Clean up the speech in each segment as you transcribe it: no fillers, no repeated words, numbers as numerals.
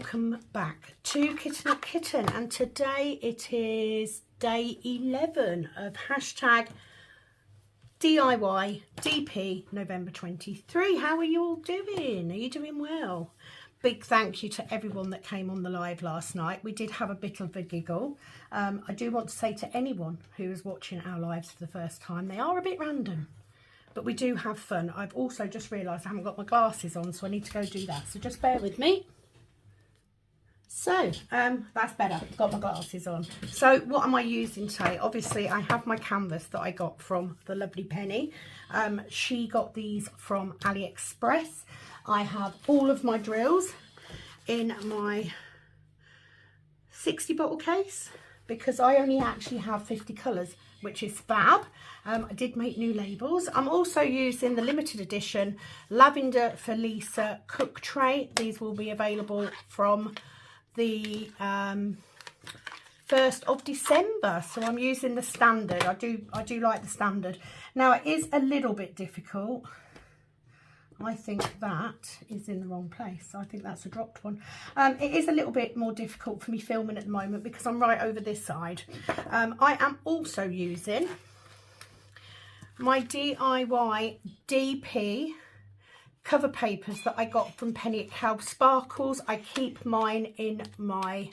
welcome back to Kittingupkitten, and today it is day 11 of hashtag DIY DP November 23. How are you all doing? Are you doing well? Big thank you to everyone that came on the live last night. We did have a bit of a giggle. I do want to say to anyone who is watching our lives for the first time, they are a bit random, but we do have fun. I've also just realised I haven't got my glasses on, so I need to go do that. So just bear with me. So that's better. I've got my glasses on. So what am I using today? Obviously I have my canvas that I got from the lovely Penny. She got these from AliExpress. I have all of my drills in my 60 bottle case because I only actually have 50 colours, which is fab. I did make new labels. I'm also using the limited edition Lavender for Lisa cook tray. These will be available from the 1st of December, so I'm using the standard. I do like the standard. Now it is a little bit difficult. I think that is in the wrong place. I think that's a dropped one. It is a little bit more difficult for me filming at the moment because I'm right over this side. I am also using my DIY DP cover papers that I got from Penni at Kalbs Sparkles. I keep mine in my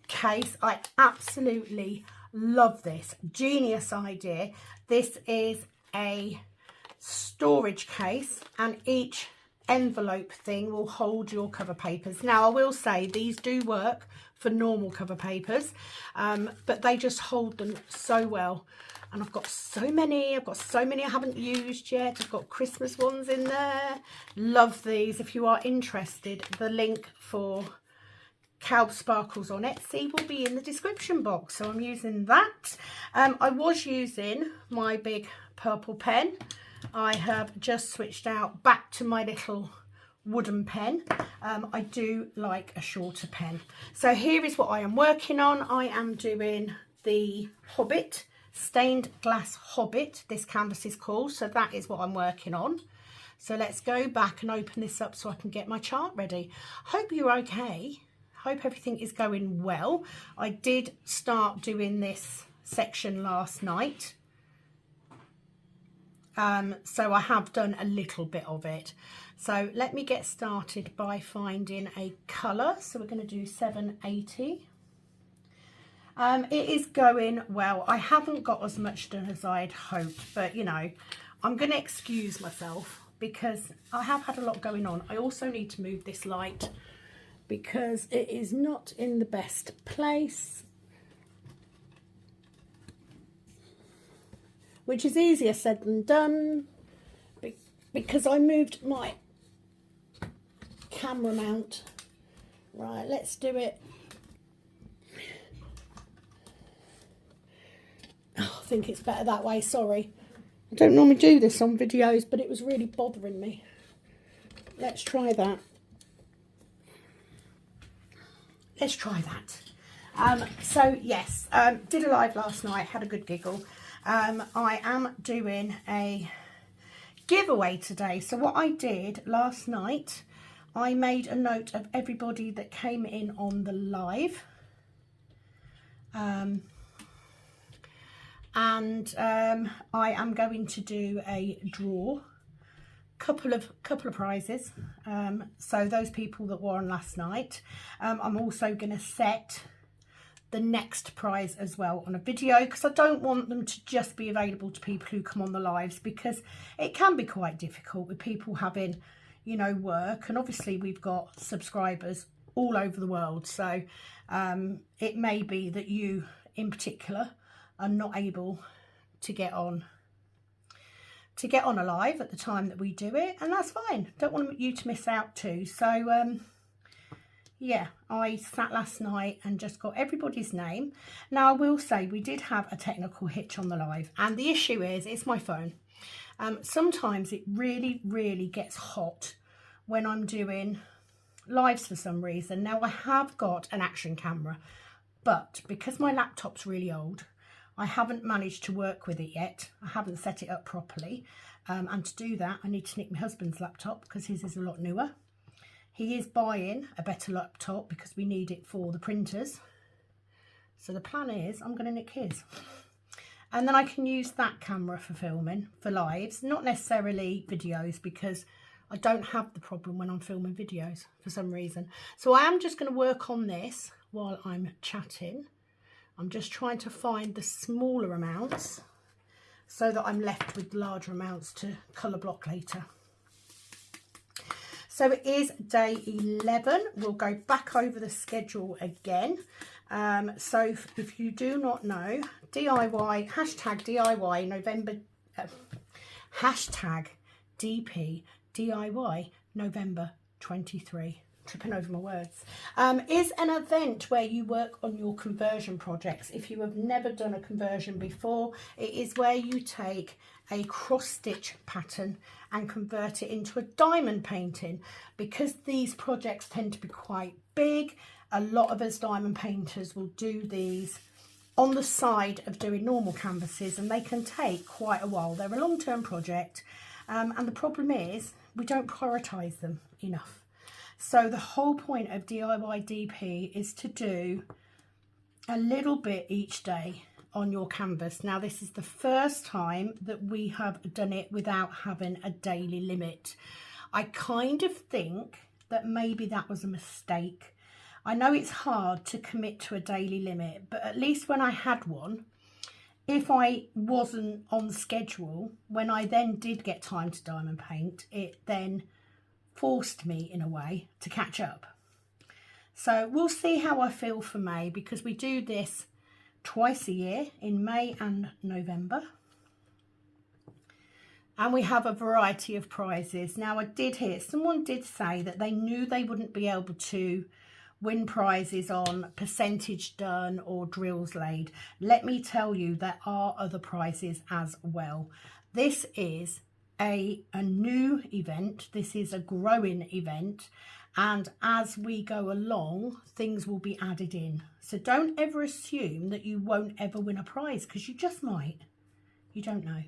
case. I absolutely love this. Genius idea. This is a storage case and each envelope thing will hold your cover papers. Now I will say these do work for normal cover papers, but they just hold them so well. And I've got so many I haven't used yet. I've got Christmas ones in there. Love these. If you are interested, the link for Kalbs Sparkles on Etsy will be in the description box. So I'm using that. I was using my big purple pen. I have just switched out back to my little wooden pen. I do like a shorter pen. So here is what I am working on. I am doing the Hobbit, stained glass Hobbit, this canvas is called, so that is what I'm working on. So let's go back and open this up so I can get my chart ready. Hope you're okay. Hope everything is going well. I did start doing this section last night, so I have done a little bit of it. So let me get started by finding a colour. So we're going to do 780. It is going well. I haven't got as much done as I'd hoped, but you know, I'm going to excuse myself because I have had a lot going on. I also need to move this light because it is not in the best place, which is easier said than done because I moved my camera mount. Right, let's do it. Oh, I think it's better that way, sorry. I don't normally do this on videos, but it was really bothering me. Let's try that. Let's try that. So yes, did a live last night, had a good giggle. I am doing a giveaway today. So what I did last night, I made a note of everybody that came in on the live. I am going to do a draw, couple of prizes. So those people that were on last night, I'm also going to set the next prize as well on a video because I don't want them to just be available to people who come on the lives because it can be quite difficult with people having, you know, work, and obviously we've got subscribers all over the world. So it may be that you in particular are not able to get on a live at the time that we do it, and that's fine. Don't want you to miss out too. So yeah, I sat last night and just got everybody's name. Now I will say we did have a technical hitch on the live, and the issue is it's my phone. Sometimes it really gets hot when I'm doing lives for some reason. Now I have got an action camera, but because my laptop's really old, I haven't managed to work with it yet. I haven't set it up properly. And to do that, I need to nick my husband's laptop because his is a lot newer. He is buying a better laptop because we need it for the printers. So the plan is I'm going to nick his. And then I can use that camera for filming, for lives, not necessarily videos, because I don't have the problem when I'm filming videos for some reason. So I am just going to work on this while I'm chatting. I'm just trying to find the smaller amounts so that I'm left with larger amounts to colour block later. So it is day 11. We'll go back over the schedule again. So if you do not know, DIY, hashtag DIY November, hashtag DP DIY November 23. Tripping over my words, is an event where you work on your conversion projects. If you have never done a conversion before, it is where you take a cross stitch pattern and convert it into a diamond painting. Because these projects tend to be quite big, a lot of us diamond painters will do these on the side of doing normal canvases, and they can take quite a while. They're a long-term project, and the problem is we don't prioritise them enough. So the whole point of DIY DP is to do a little bit each day on your canvas. Now, this is the first time that we have done it without having a daily limit. I kind of think that maybe that was a mistake. I know it's hard to commit to a daily limit, but at least when I had one, if I wasn't on schedule, when I then did get time to diamond paint, it then forced me in a way to catch up. So we'll see how I feel for May, because we do this twice a year, in May and November, and we have a variety of prizes. Now, I did hear someone did say that they knew they wouldn't be able to win prizes on percentage done or drills laid. Let me tell you, there are other prizes as well. This is a new event. This is a growing event, and as we go along, things will be added in. So don't ever assume that you won't ever win a prize, because you just might. You don't know.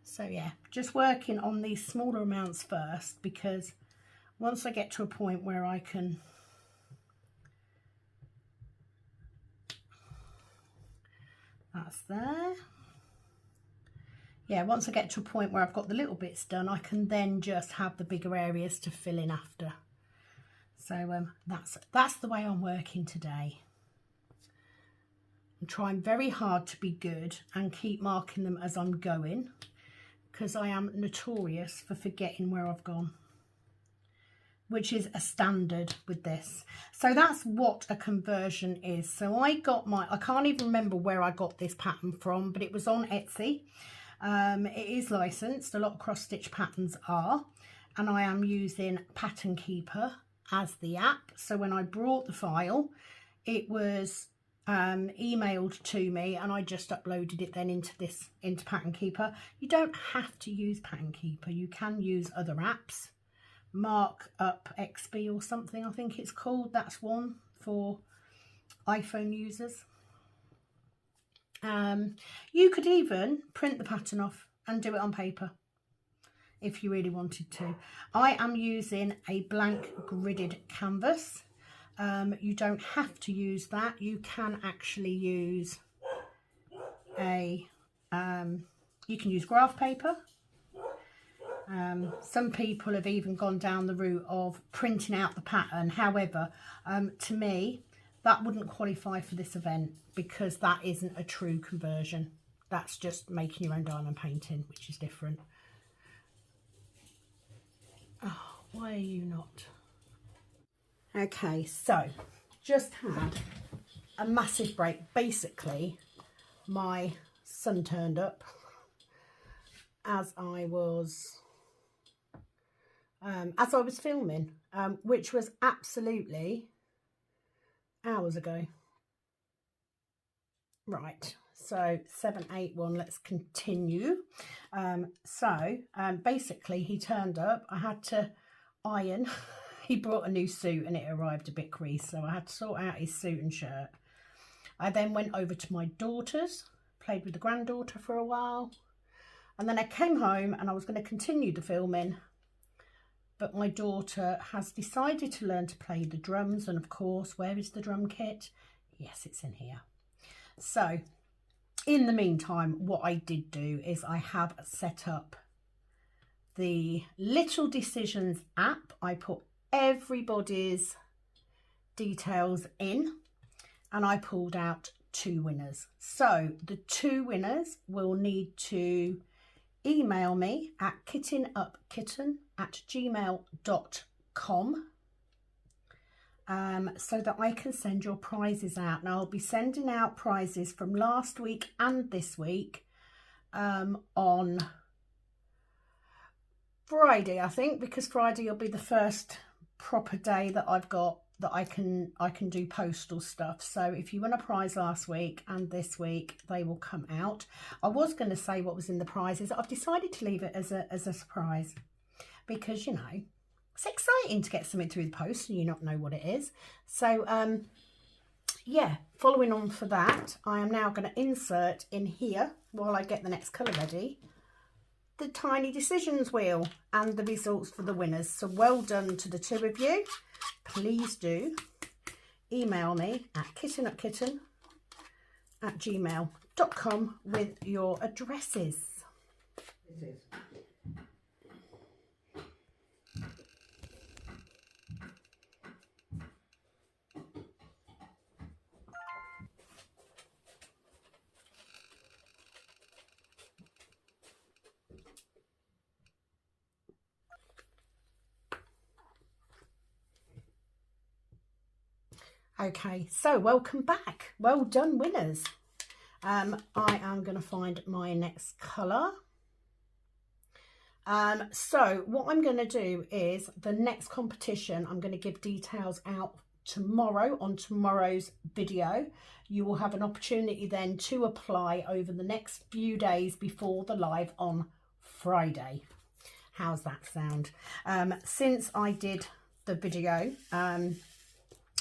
So yeah, just working on these smaller amounts first, because once I get to a point where I can that's there. Yeah, once I get to a point where I've got the little bits done, I can then just have the bigger areas to fill in after. So that's the way I'm working today. I'm trying very hard to be good and keep marking them as I'm going, because I am notorious for forgetting where I've gone, which is a standard with this. So that's what a conversion is. So I can't even remember where I got this pattern from, but it was on Etsy. It is licensed, a lot of cross stitch patterns are, and I am using Pattern Keeper as the app. So when I brought the file, it was emailed to me, and I just uploaded it then into Pattern Keeper. You don't have to use Pattern Keeper, you can use other apps. Markup XP or something, I think it's called. That's one for iPhone users. You could even print the pattern off and do it on paper if you really wanted to. I am using a blank gridded canvas. You don't have to use that. You can actually use you can use graph paper. Some people have even gone down the route of printing out the pattern. However, to me, that wouldn't qualify for this event, because that isn't a true conversion. That's just making your own diamond painting, which is different. Oh, why are you not? Okay, so just had a massive break. Basically, my son turned up as I was filming, which was absolutely hours ago. Right, so 781, let's continue. Basically he turned up, I had to iron. He brought a new suit and it arrived a bit creased, so I had to sort out his suit and shirt. I then went over to my daughter's, played with the granddaughter for a while, and then I came home and I was going to continue the filming, but my daughter has decided to learn to play the drums. And of course, where is the drum kit? Yes, it's in here. So in the meantime, what I did do is I have set up the Little Decisions app. I put everybody's details in and I pulled out 2 winners. So the 2 winners will need to email me at kittingupkitten@gmail.com so that I can send your prizes out. Now I'll be sending out prizes from last week and this week on Friday, I think, because Friday will be the first proper day that I've got that I can do postal stuff. So if you won a prize last week and this week, they will come out. I was going to say what was in the prizes. I've decided to leave it as a surprise because, you know, it's exciting to get something through the post and you not know what it is. So yeah, following on for that, I am now going to insert in here, while I get the next colour ready, the tiny decisions wheel and the results for the winners. So well done to the 2 of you. Please do email me at kittingupkitten@gmail.com with your addresses. Okay, so welcome back. Well done, winners. I am going to find my next colour. So what I'm going to do is the next competition, I'm going to give details out tomorrow on tomorrow's video. You will have an opportunity then to apply over the next few days before the live on Friday. How's that sound? Since I did the video,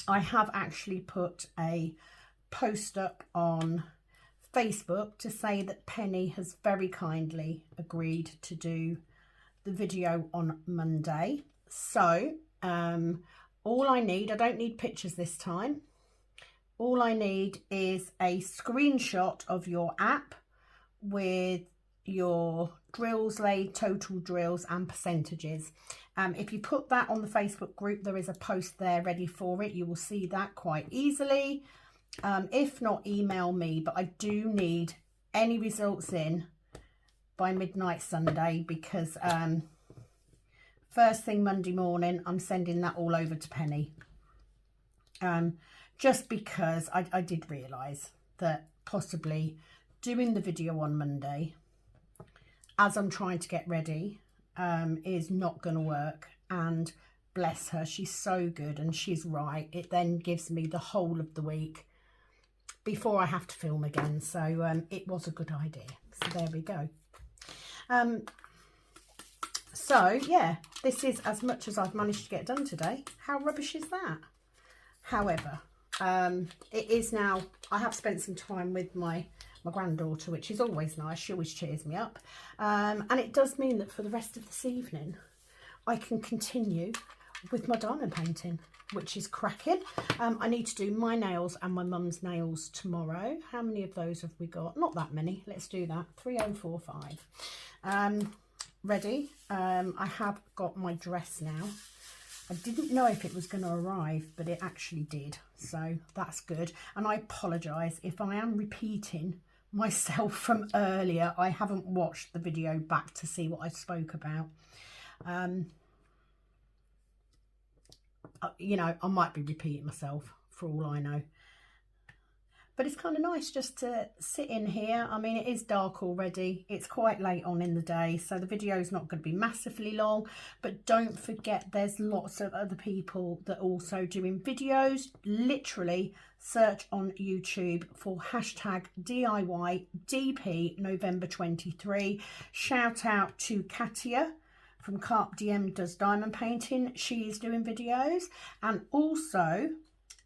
I have actually put a post up on Facebook to say that Penny has very kindly agreed to do the video on Monday. So all I need, I don't need pictures this time. All I need is a screenshot of your app with your drills laid, total drills and percentages. If you put that on the Facebook group, there is a post there ready for it. You will see that quite easily. If not, email me, but I do need any results in by midnight Sunday because first thing Monday morning, I'm sending that all over to Penny. Just because I did realise that possibly doing the video on Monday as I'm trying to get ready is not going to work. And bless her, she's so good and she's right. It then gives me the whole of the week before I have to film again. So it was a good idea. So there we go. So yeah, this is as much as I've managed to get done today. How rubbish is that? However, it is now, I have spent some time with my granddaughter, which is always nice. She always cheers me up. And it does mean that for the rest of this evening, I can continue with my diamond painting, which is cracking. I need to do my nails and my mum's nails tomorrow. How many of those have we got? Not that many. Let's do that. 3045. Ready. I have got my dress now. I didn't know if it was going to arrive, but it actually did. So that's good. And I apologise if I am repeating myself from earlier. I haven't watched the video back to see what I spoke about. You know, I might be repeating myself for all I know. But it's kind of nice just to sit in here. I mean, it is dark already. It's quite late on in the day, so the video is not going to be massively long. But don't forget, there's lots of other people that are also doing videos. Literally search on YouTube for hashtag DIY DP November 23. Shout out to Katia from Carp DM Does Diamond Painting. She is doing videos. And also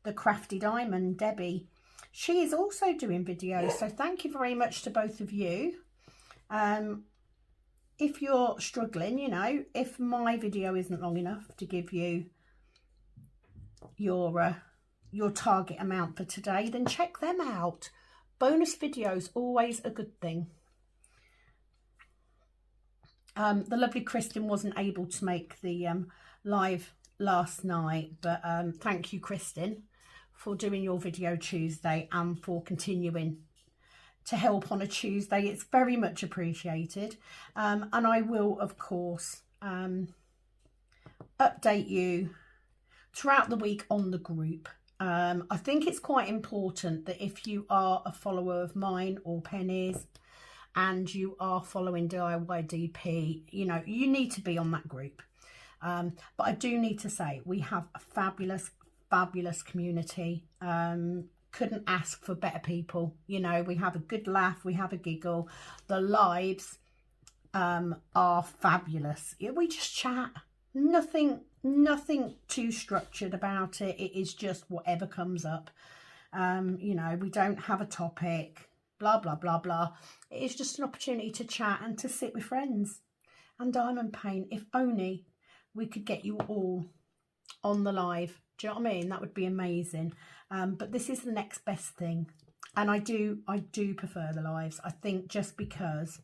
the Crafty Diamond, Debbie. She is also doing videos, so thank you very much to both of you. if you're struggling, you know, if my video isn't long enough to give you your target amount for today, then check them out. Bonus videos, always a good thing. The lovely Kristyn wasn't able to make the live last night, but thank you, Kristyn, for doing your video Tuesday and for continuing to help on a Tuesday. It's very much appreciated, and I will, of course, update you throughout the week on the group. I think it's quite important that if you are a follower of mine or Penni's and you are following DIY-DP, you know, you need to be on that group. But I do need to say, we have a fabulous community. Couldn't ask for better people. You know, we have a good laugh, we have a giggle. The lives are fabulous. We just chat. Nothing too structured about it. It is just whatever comes up. You know, we don't have a topic, blah blah blah blah. It is just an opportunity to chat and to sit with friends and diamond paint. If only we could get you all on the live. Do you know what I mean? That would be amazing. But this is the next best thing, and I do prefer the lives. I think just because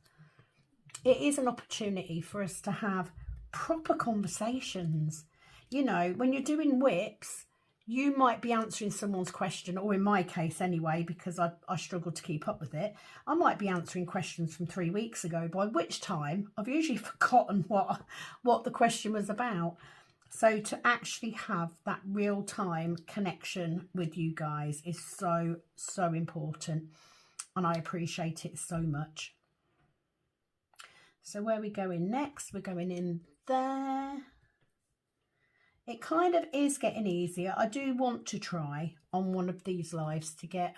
it is an opportunity for us to have proper conversations. You know, when you're doing whips, you might be answering someone's question, or in my case anyway, because I struggle to keep up with it, I might be answering questions from 3 weeks ago, by which time I've usually forgotten what the question was about. So to actually have that real-time connection with you guys is so important, and I appreciate it so much. So where are we going next? We're going in there. It kind of is getting easier. I do want to try on one of these lives to get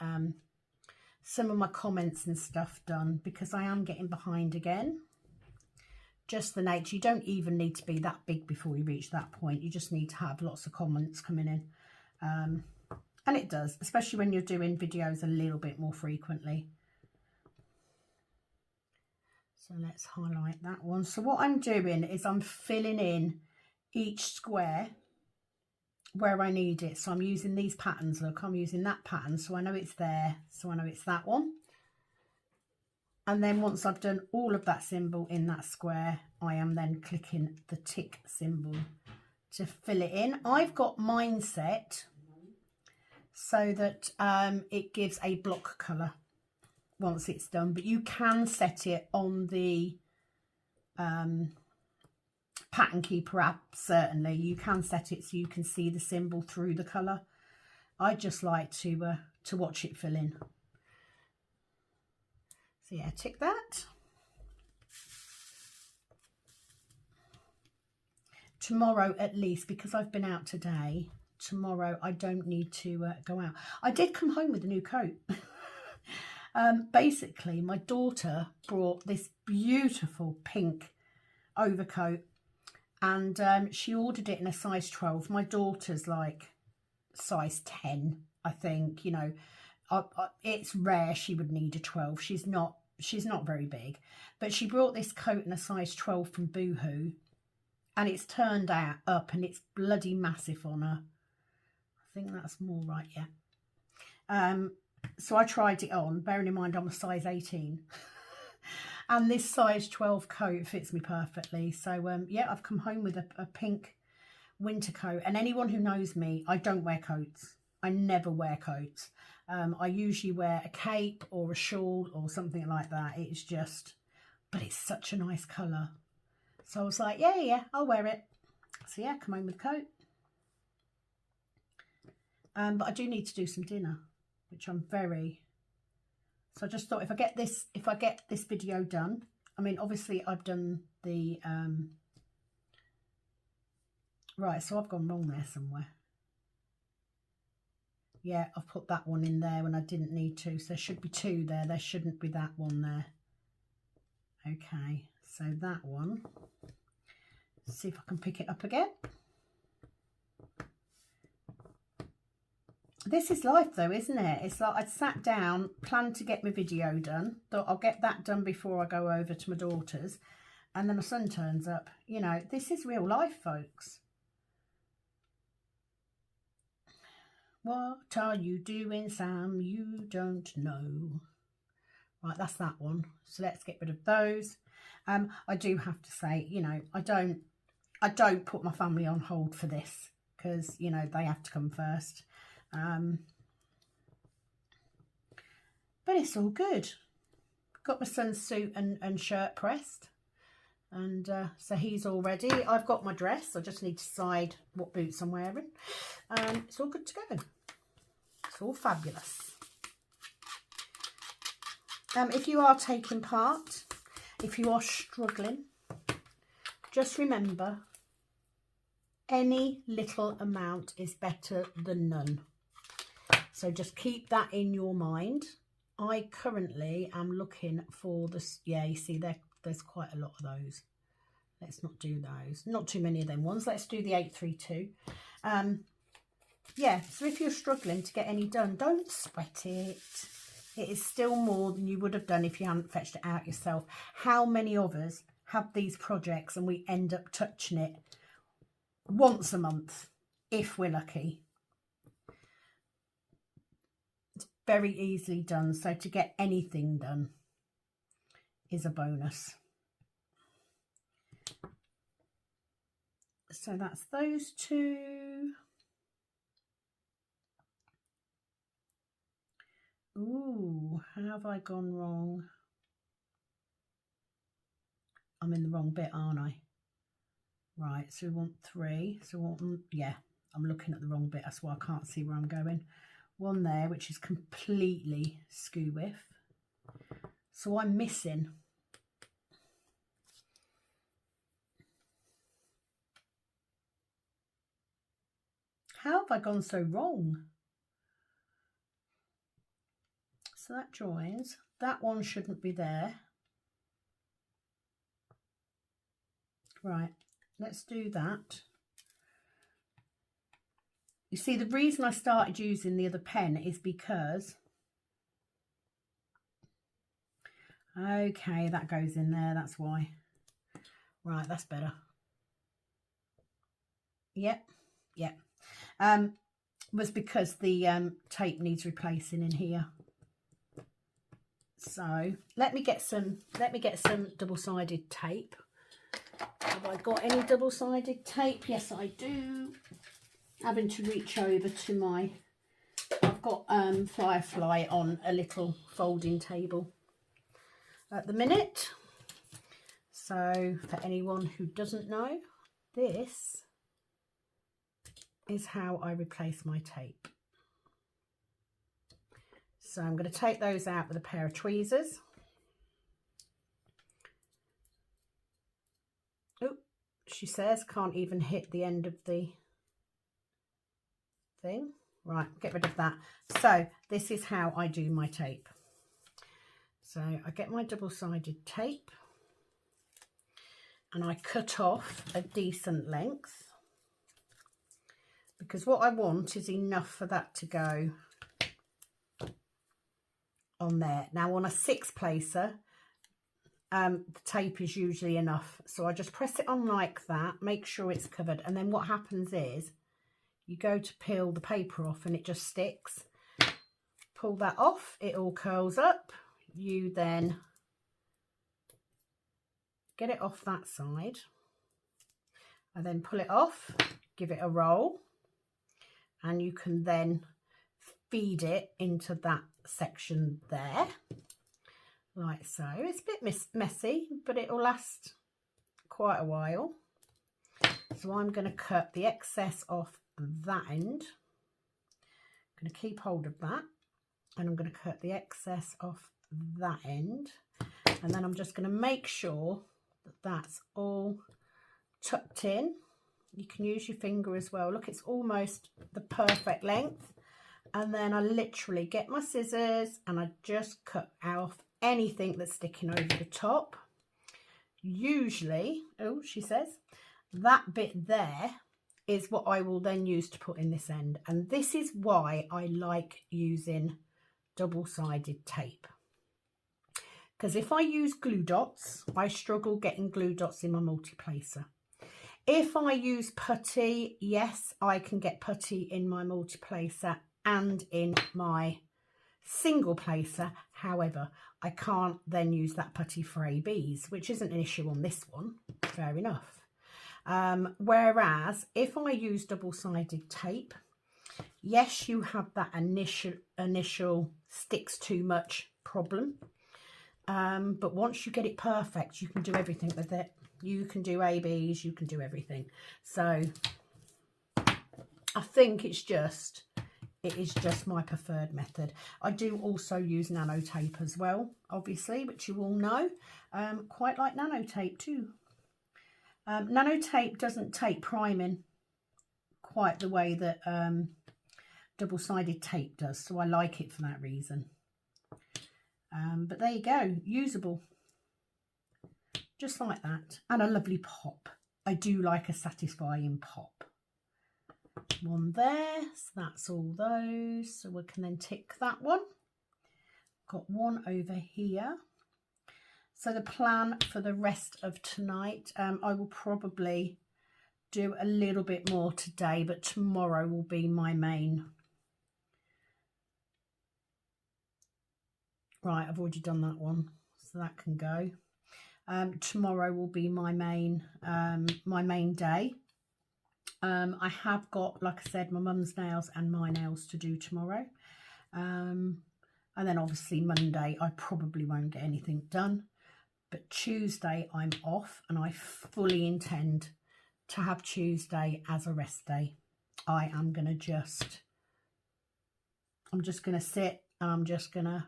some of my comments and stuff done, because I am getting behind again. Just the nature. You don't even need to be that big before you reach that point. You just need to have lots of comments coming in. And it does, especially when you're doing videos a little bit more frequently. So let's highlight that one. So what I'm doing is I'm filling in each square where I need it. So I'm using these patterns. Look, I'm using that pattern, so I know it's there, so I know it's that one. And then once I've done all of that symbol in that square, I am then clicking the tick symbol to fill it in. I've got mine set so that it gives a block colour once it's done, but you can set it on the pattern keeper app. Certainly you can set it so you can see the symbol through the colour. I just like to watch it fill in. So yeah, tick that. Tomorrow, at least, because I've been out today, tomorrow I don't need to go out. I did come home with a new coat. Basically, my daughter brought this beautiful pink overcoat, and she ordered it in a size 12. My daughter's like size 10, I think. You know, it's rare she would need a 12. She's not very big, but she brought this coat in a size 12 from Boohoo, and it's turned out up and it's bloody massive on her. I think that's more right, yeah. So I tried it on, bearing in mind I'm a size 18. And this size 12 coat fits me perfectly. So yeah, I've come home with a pink winter coat. And anyone who knows me, I don't wear coats. I never wear coats. I usually wear a cape or a shawl or something like that. It's just, but it's such a nice colour. So I was like, yeah, I'll wear it. So yeah, come home with a coat. But I do need to do some dinner, which I'm very... So I just thought if I get this video done, I mean, obviously I've done the... Right, so I've gone wrong there somewhere. Yeah, I've put that one in there when I didn't need to. So there should be two there. There shouldn't be that one there. Okay, so that one. Let's see if I can pick it up again. This is life though, isn't it? It's like I'd sat down, planned to get my video done. Thought I'll get that done before I go over to my daughter's. and then the sun turns up. You know, this is real life, folks. What are you doing, Sam? You don't know. Right, that's that one. So let's get rid of those. I do have to say, you know, I don't put my family on hold for this, because, you know, they have to come first. But it's all good. Got my son's suit and shirt pressed, and so he's all ready. I've got my dress. I just need to decide what boots I'm wearing. It's all good to go. It's all fabulous. If you are taking part, if you are struggling, just remember, any little amount is better than none. So just keep that in your mind. I currently am looking for this. Yeah, you see there's quite a lot of those. Let's not do those. Not too many of them ones. Let's do the 832. Yeah, so if you're struggling to get any done, don't sweat it. It is still more than you would have done if you hadn't fetched it out yourself. How many of us have these projects and we end up touching it once a month, if we're lucky? It's very easily done. So to get anything done is a bonus. So that's those two. Ooh, how have I gone wrong? I'm in the wrong bit, aren't I? Right, so we want 3. So we want, yeah, I'm looking at the wrong bit. That's why I can't see where I'm going. One there, which is completely skew with. So I'm missing. How have I gone so wrong? So that joins. That one shouldn't be there. Right, let's do that. You see, the reason I started using the other pen is because, okay, that goes in there, that's why. Right, that's better. Yep. Was because the tape needs replacing in here. So let me get some double-sided tape. Have I got any double-sided tape? Yes, I do. Having to reach over to my, I've got Firefly on a little folding table at the minute. So for anyone who doesn't know, this is how I replace my tape. So I'm going to take those out with a pair of tweezers. Oh, she says can't even hit the end of the thing. Right, get rid of that. So this is how I do my tape. So I get my double-sided tape and I cut off a decent length, because what I want is enough for that to go on there. Now on a 6-placer, the tape is usually enough. So I just press it on like that, make sure it's covered. And then what happens is you go to peel the paper off and it just sticks. Pull that off, it all curls up. You then get it off that side. And then pull it off, give it a roll. And you can then feed it into that section there, like so. It's a bit messy, but it will last quite a while. So I'm going to cut the excess off that end. I'm going to keep hold of that, and I'm going to cut the excess off that end, and then I'm just going to make sure that that's all tucked in. You can use your finger as well. Look, it's almost the perfect length. And then I literally get my scissors and I just cut off anything that's sticking over the top. Usually, oh, she says, that bit there is what I will then use to put in this end. And this is why I like using double-sided tape. because if I use glue dots, I struggle getting glue dots in my multi-placer. If I use putty, yes, I can get putty in my multi-placer and in my single placer. However, I can't then use that putty for ABs, which isn't an issue on this one. Fair enough. Whereas if I use double-sided tape, yes, you have that initial sticks too much problem. But once you get it perfect, you can do everything with it. You can do ABs, you can do everything. So I think it is just my preferred method. I do also use Nano Tape as well, obviously, which you all know. Quite like Nano Tape too. Nano Tape doesn't take priming quite the way that double-sided tape does, so I like it for that reason. But there you go, usable. Just like that. And a lovely pop. I do like a satisfying pop. One there, so that's all those. So we can then tick that one. Got one over here. So the plan for the rest of tonight, I will probably do a little bit more today, but tomorrow will be my main. Right, I've already done that one, so that can go. Tomorrow will be my main day. I have got, like I said, my mum's nails and my nails to do tomorrow. And then obviously Monday I probably won't get anything done. But Tuesday I'm off, and I fully intend to have Tuesday as a rest day. I'm just going to sit, and I'm just going to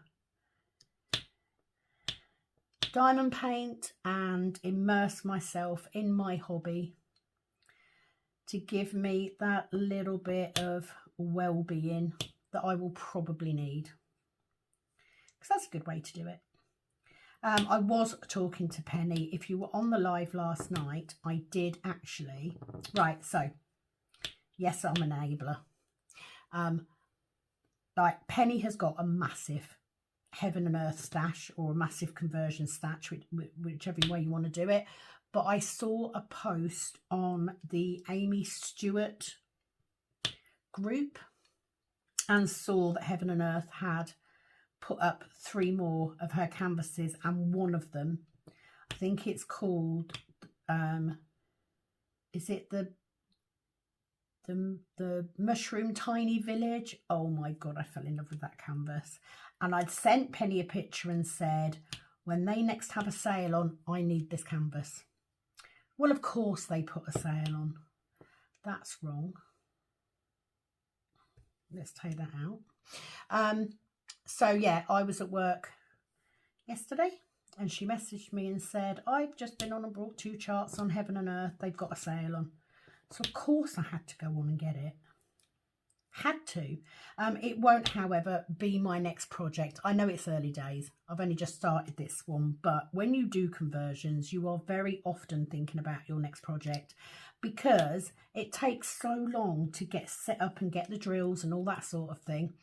diamond paint and immerse myself in my hobby to give me that little bit of well-being that I will probably need, because that's a good way to do it. I was talking to Penny. If you were on the live last night, I did actually. Right, so yes, I'm an enabler. Like Penny has got a massive heaven and earth stash, or a massive conversion stash, whichever way you want to do it. But I saw a post on the Amy Stewart group and saw that Heaven and Earth had put up 3 more of her canvases, and one of them, I think it's called is it the Mushroom Tiny Village? Oh my god, I fell in love with that canvas. And I'd sent Penny a picture and said, when they next have a sale on, I need this canvas. Well, of course they put a sale on. That's wrong. Let's take that out. So yeah, I was at work yesterday and she messaged me and said, I've just been on and brought 2 charts on Heaven and Earth. They've got a sale on. So of course I had to go on and get it. Had to. It won't, however, be my next project. I know it's early days. I've only just started this one, but when you do conversions, you are very often thinking about your next project, because it takes so long to get set up and get the drills and all that sort of thing.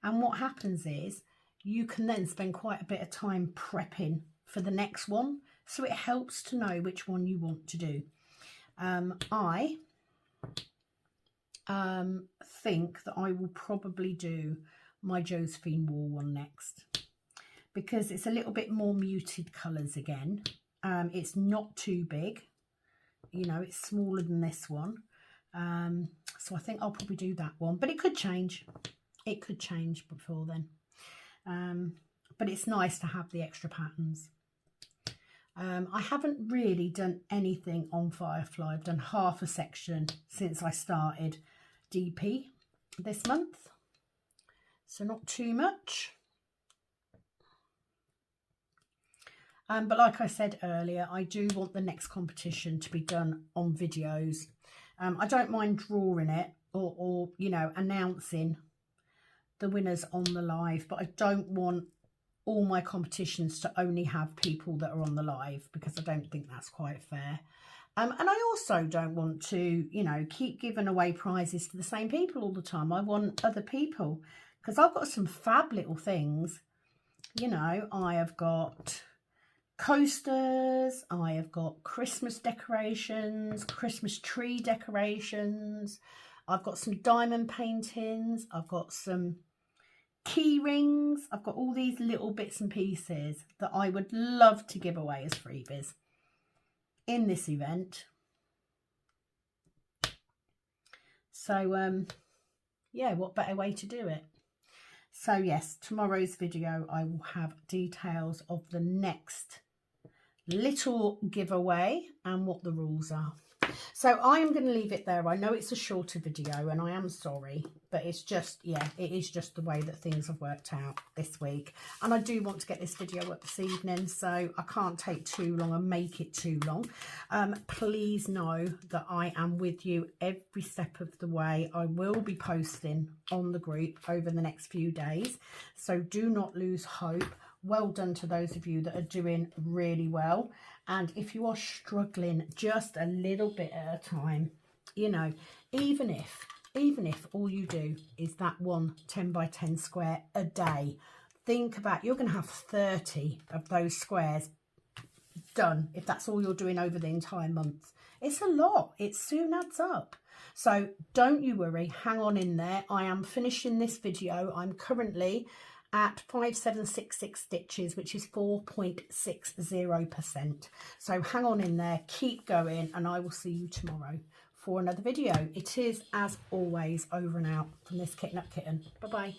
And what happens is you can then spend quite a bit of time prepping for the next one. So it helps to know which one you want to do. I think that I will probably do my Josephine Wall one next, because it's a little bit more muted colours again. It's not too big, you know, it's smaller than this one. So I think I'll probably do that one, but it could change. It could change before then. But it's nice to have the extra patterns. I haven't really done anything on Firefly. I've done half a section since I started DP this month, so not too much. But like I said earlier, I do want the next competition to be done on videos. I don't mind drawing it or you know, announcing the winners on the live, but I don't want all my competitions to only have people that are on the live, because I don't think that's quite fair. And I also don't want to, you know, keep giving away prizes to the same people all the time. I want other people, because I've got some fab little things. You know, I have got coasters, I have got Christmas decorations, Christmas tree decorations, I've got some diamond paintings, I've got some key rings, I've got all these little bits and pieces that I would love to give away as freebies in this event. So yeah, what better way to do it? So yes, tomorrow's video I will have details of the next little giveaway and what the rules are. So I am going to leave it there. I know it's a shorter video and I am sorry, but it's just, yeah, it is just the way that things have worked out this week. And I do want to get this video up this evening, so I can't take too long and make it too long. Please know that I am with you every step of the way. I will be posting on the group over the next few days, so do not lose hope. Well done to those of you that are doing really well. And if you are struggling just a little bit at a time, you know, even if all you do is that one 10 by 10 square a day, think about, you're going to have 30 of those squares done if that's all you're doing over the entire month. It's a lot. It soon adds up. So don't you worry, hang on in there. I am finishing this video. I'm currently at 5766 stitches, which is 4.60%. So hang on in there, keep going, and I will see you tomorrow for another video. It is, as always, over and out from this Kittingupkitten. Bye bye.